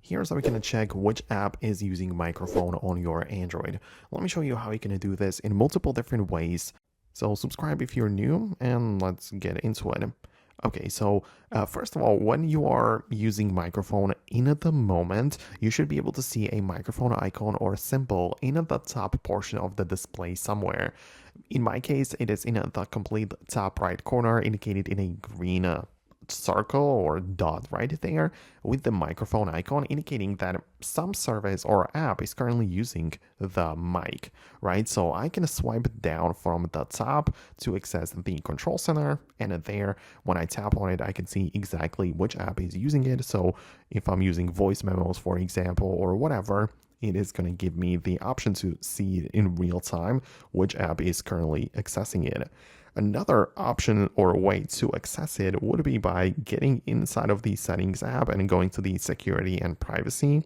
Here's how we can check which app is using microphone on your Android. Let me show you how you can do this in multiple different ways. So subscribe if you're new and let's get into it. Okay, so first of all, when you are using microphone in the moment, you should be able to see a microphone icon or symbol in the top portion of the display somewhere. In my case, it is in the complete top right corner, indicated in a green circle or dot right there with the microphone icon indicating that some service or app is currently using the mic, right? So I can swipe down from the top to access the control center, and there when I tap on it I can see exactly which app is using it. So if I'm using voice memos, for example, or whatever, it is going to give me the option to see in real time which app is currently accessing it. Another option or way to access it would be by getting inside of the settings app and going to the security and privacy.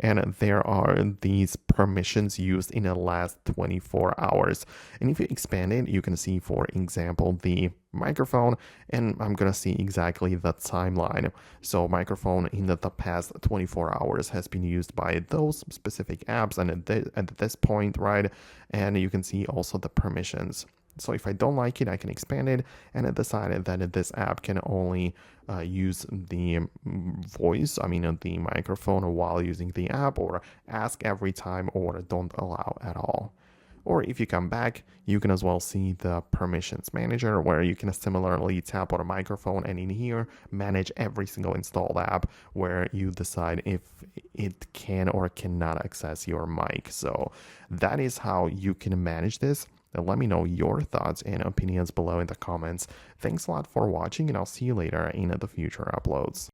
And there are these permissions used in the last 24 hours. And if you expand it, you can see, for example, the microphone, and I'm going to see exactly the timeline. So microphone in the past 24 hours has been used by those specific apps and at this point, right? And you can see also the permissions. So if I don't like it, I can expand it, and I decided that this app can only use the the microphone while using the app, or ask every time, or don't allow at all. Or if you come back, you can as well see the permissions manager, where you can similarly tap on a microphone and in here manage every single installed app, where you decide if it can or cannot access your mic. So that is how you can manage this. Let me know your thoughts and opinions below in the comments. Thanks a lot for watching, and I'll see you later in the future uploads.